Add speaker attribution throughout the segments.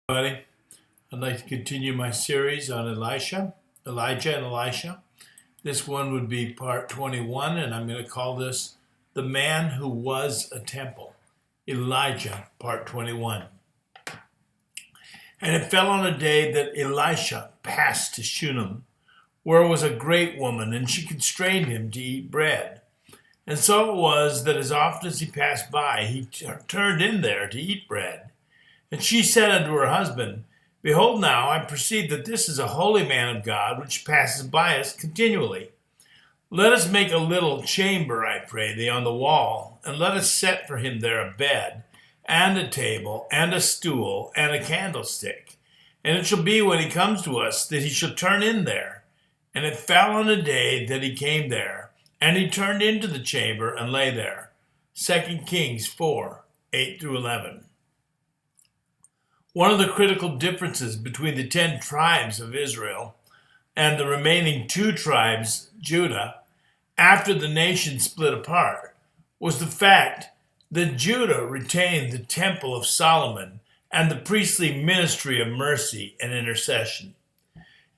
Speaker 1: Everybody. I'd like to continue my series on Elijah and Elisha. This one would be part 21, and I'm going to call this The Man Who Was a Temple. Elijah, part 21. And it fell on a day that Elisha passed to Shunem, where was a great woman, and she constrained him to eat bread. And so it was that as often as he passed by, he turned in there to eat bread. And she said unto her husband, Behold now, I perceive that this is a holy man of God, which passes by us continually. Let us make a little chamber, I pray thee, on the wall, and let us set for him there a bed, and a table, and a stool, and a candlestick. And it shall be when he comes to us, that he shall turn in there. And it fell on a day that he came there, and he turned into the chamber, and lay there. 2 Kings 4, 8 through 11. One of the critical differences between the 10 tribes of Israel and the remaining 2 tribes, Judah, after the nation split apart, was the fact that Judah retained the Temple of Solomon and the priestly ministry of mercy and intercession.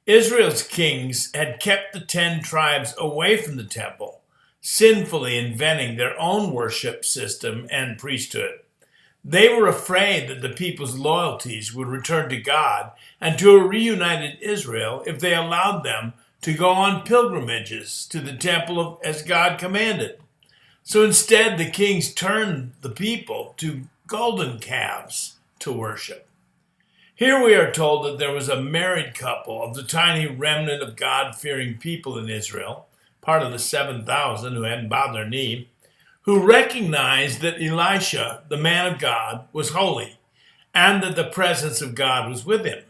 Speaker 1: Israel's kings had kept the 10 tribes away from the temple, sinfully inventing their own worship system and priesthood. They were afraid that the people's loyalties would return to God and to a reunited Israel if they allowed them to go on pilgrimages to the temple as God commanded. So instead, the kings turned the people to golden calves to worship. Here we are told that there was a married couple of the tiny remnant of God-fearing people in Israel, part of the 7,000 who hadn't bowed their knee, who recognized that Elisha, the man of God, was holy, and that the presence of God was with him.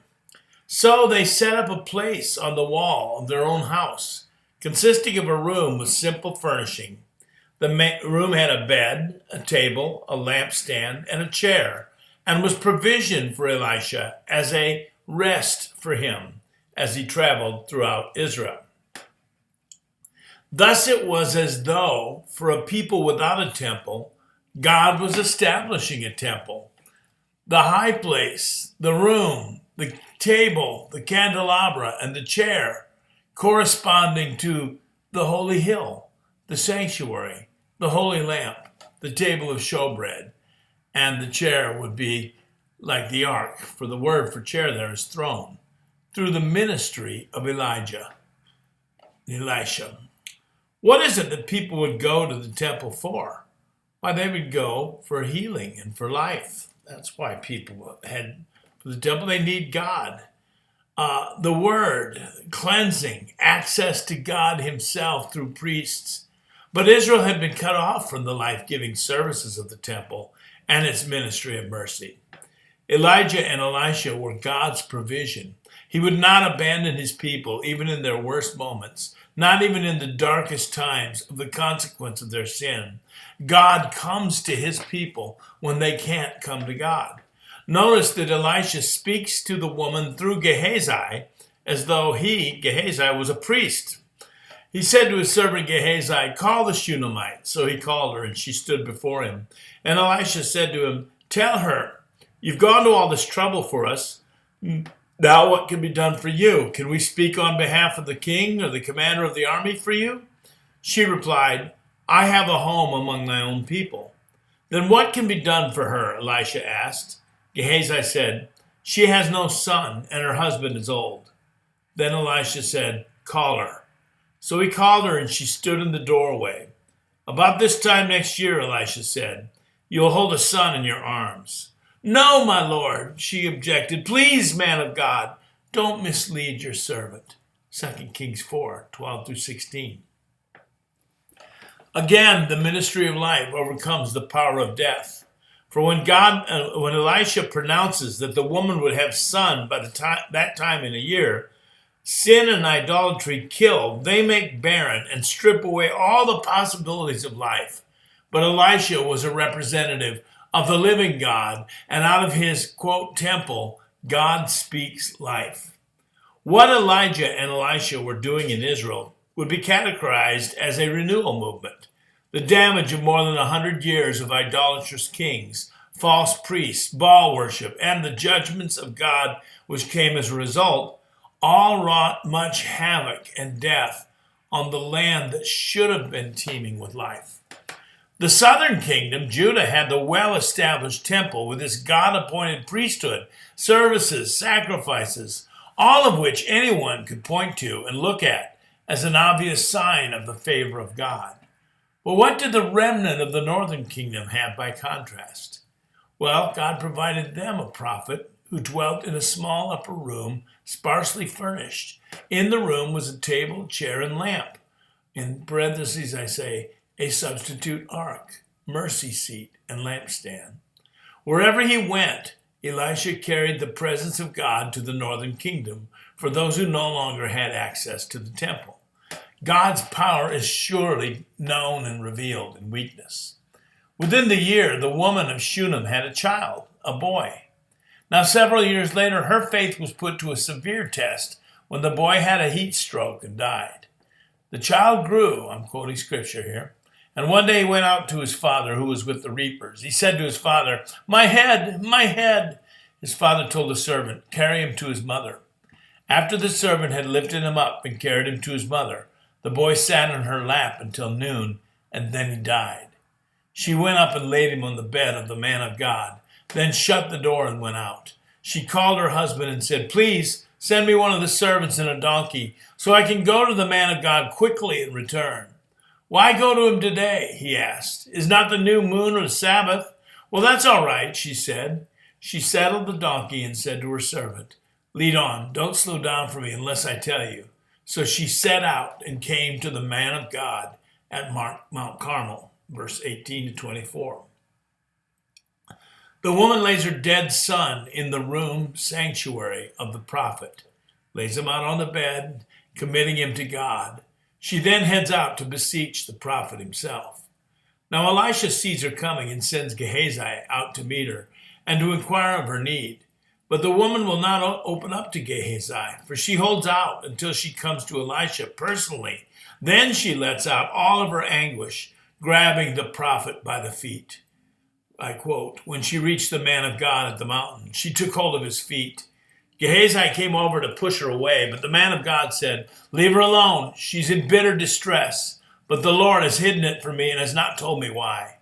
Speaker 1: So they set up a place on the wall of their own house, consisting of a room with simple furnishing. The room had a bed, a table, a lampstand, and a chair, and was provisioned for Elisha as a rest for him as he traveled throughout Israel. Thus it was as though, for a people without a temple, God was establishing a temple. The high place, the room, the table, the candelabra, and the chair, corresponding to the holy hill, the sanctuary, the holy lamp, the table of showbread, and the chair would be like the ark, for the word for chair there is throne, through the ministry of Elisha. What is it that people would go to the temple for? Why, they would go for healing and for life. That's why people head for the temple. They need God. The word, cleansing, access to God himself through priests. But Israel had been cut off from the life-giving services of the temple and its ministry of mercy. Elijah and Elisha were God's provision. He would not abandon his people, even in their worst moments, not even in the darkest times of the consequence of their sin. God comes to his people when they can't come to God. Notice that Elisha speaks to the woman through Gehazi, as though Gehazi, was a priest. He said to his servant Gehazi, Call the Shunammite. So he called her, and she stood before him. And Elisha said to him, Tell her, you've gone to all this trouble for us. Now what can be done for you? Can we speak on behalf of the king or the commander of the army for you? She replied, I have a home among my own people. Then what can be done for her? Elisha asked. Gehazi said, She has no son, and her husband is old. Then Elisha said, Call her. So he called her, and she stood in the doorway. About this time next year, Elisha said, You will hold a son in your arms. No, my lord, she objected. Please, man of God, don't mislead your servant. 2 Kings 4, 12 through 16. Again, the ministry of life overcomes the power of death. For when Elisha pronounces that the woman would have son by that time in a year, sin and idolatry kill, they make barren and strip away all the possibilities of life. But Elisha was a representative of the living God, and out of his, quote, temple, God speaks life. What Elijah and Elisha were doing in Israel would be categorized as a renewal movement. The damage of more than 100 years of idolatrous kings false priests, Baal worship, and the judgments of God which came as a result, all wrought much havoc and death on the land that should have been teeming with life. The southern kingdom, Judah, had the well-established temple with its God-appointed priesthood, services, sacrifices, all of which anyone could point to and look at as an obvious sign of the favor of God. But what did the remnant of the northern kingdom have by contrast? Well, God provided them a prophet who dwelt in a small upper room, sparsely furnished. In the room was a table, chair, and lamp. In parentheses, I say, a substitute ark, mercy seat, and lampstand. Wherever he went, Elisha carried the presence of God to the northern kingdom for those who no longer had access to the temple. God's power is surely known and revealed in weakness. Within the year, the woman of Shunem had a child, a boy. Now, several years later, her faith was put to a severe test when the boy had a heat stroke and died. The child grew, I'm quoting scripture here, and one day he went out to his father who was with the reapers. He said to his father, "My head, my head." His father told the servant, "Carry him to his mother." After the servant had lifted him up and carried him to his mother, the boy sat on her lap until noon, and then he died. She went up and laid him on the bed of the man of God, then shut the door and went out. She called her husband and said, "Please send me one of the servants and a donkey so I can go to the man of God quickly and return." "Why go to him today?" he asked. "Is not the new moon or the Sabbath?" "Well, that's all right," she said. She saddled the donkey and said to her servant, "Lead on, don't slow down for me unless I tell you." So she set out and came to the man of God at Mount Carmel, verse 18 to 24. The woman lays her dead son in the room sanctuary of the prophet, lays him out on the bed, committing him to God. She then heads out to beseech the prophet himself. Now Elisha sees her coming and sends Gehazi out to meet her and to inquire of her need. But the woman will not open up to Gehazi, for she holds out until she comes to Elisha personally. Then she lets out all of her anguish, grabbing the prophet by the feet. I quote, "When she reached the man of God at the mountain, she took hold of his feet. Gehazi came over to push her away, but the man of God said, 'Leave her alone. She's in bitter distress, but the Lord has hidden it from me and has not told me why.'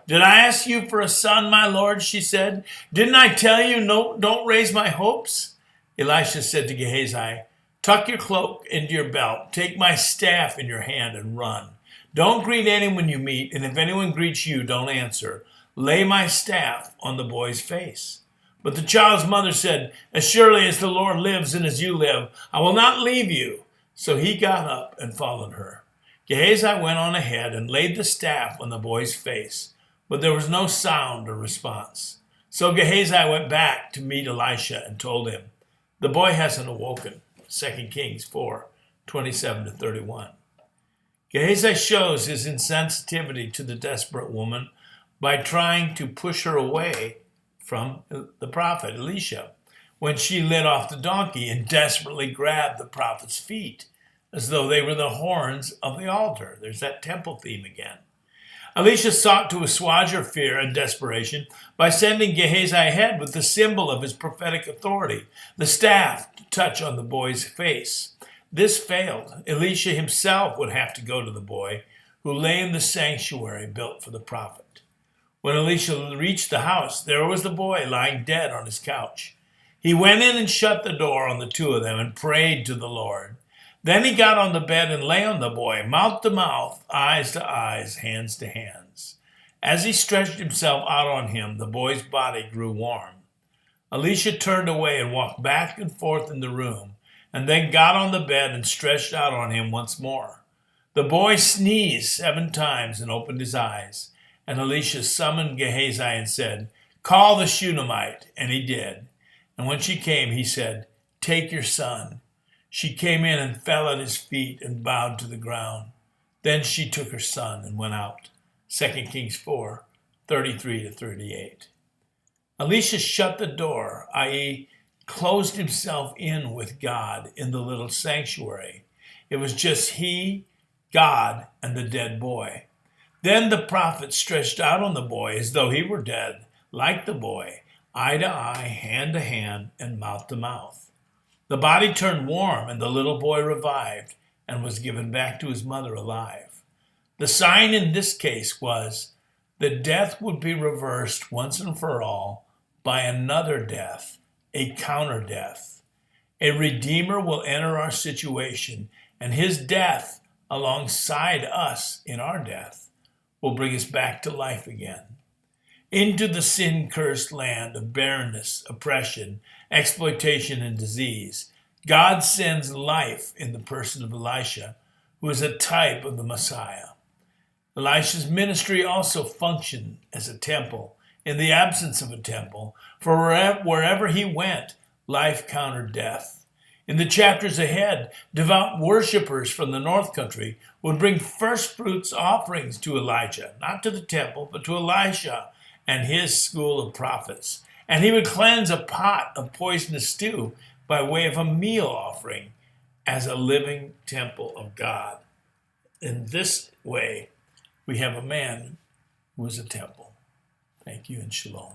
Speaker 1: 'Did I ask you for a son, my Lord?' she said. 'Didn't I tell you, no, don't raise my hopes?' Elisha said to Gehazi, 'Tuck your cloak into your belt, take my staff in your hand and run. Don't greet anyone you meet, and if anyone greets you, don't answer. Lay my staff on the boy's face.' But the child's mother said, 'As surely as the Lord lives and as you live, I will not leave you.' So he got up and followed her. Gehazi went on ahead and laid the staff on the boy's face, but there was no sound or response. So Gehazi went back to meet Elisha and told him, 'The boy hasn't awoken.' 2 Kings 4, 27 to 31. Gehazi shows his insensitivity to the desperate woman by trying to push her away from the prophet Elisha when she lit off the donkey and desperately grabbed the prophet's feet as though they were the horns of the altar. There's that temple theme again. Elisha sought to assuage her fear and desperation by sending Gehazi ahead with the symbol of his prophetic authority, the staff, to touch on the boy's face. This failed. Elisha himself would have to go to the boy, who lay in the sanctuary built for the prophet. When Elisha reached the house, there was the boy lying dead on his couch. He went in and shut the door on the two of them and prayed to the Lord. Then he got on the bed and lay on the boy, mouth to mouth, eyes to eyes, hands to hands. As he stretched himself out on him, the boy's body grew warm. Elisha turned away and walked back and forth in the room, and then got on the bed and stretched out on him once more. The boy sneezed 7 times and opened his eyes. And Elisha summoned Gehazi and said, "Call the Shunammite." And he did. And when she came, he said, "Take your son." She came in and fell at his feet and bowed to the ground. Then she took her son and went out. 2 Kings 4, 33 to 38. Elisha shut the door, i.e., closed himself in with God in the little sanctuary. It was just he, God, and the dead boy. Then the prophet stretched out on the boy as though he were dead, like the boy, eye to eye, hand to hand, and mouth to mouth. The body turned warm, and the little boy revived and was given back to his mother alive. The sign in this case was that death would be reversed once and for all by another death, a counter death. A Redeemer will enter our situation, and his death, alongside us in our death, will bring us back to life again. Into the sin-cursed land of barrenness, oppression, exploitation, and disease, God sends life in the person of Elisha, who is a type of the Messiah. Elisha's ministry also functioned as a temple in the absence of a temple, for wherever he went, life countered death. In the chapters ahead, devout worshipers from the North Country would bring first fruits offerings to Elijah, not to the temple, but to Elisha and his school of prophets. And he would cleanse a pot of poisonous stew by way of a meal offering as a living temple of God. In this way, we have a man who is a temple. Thank you and shalom.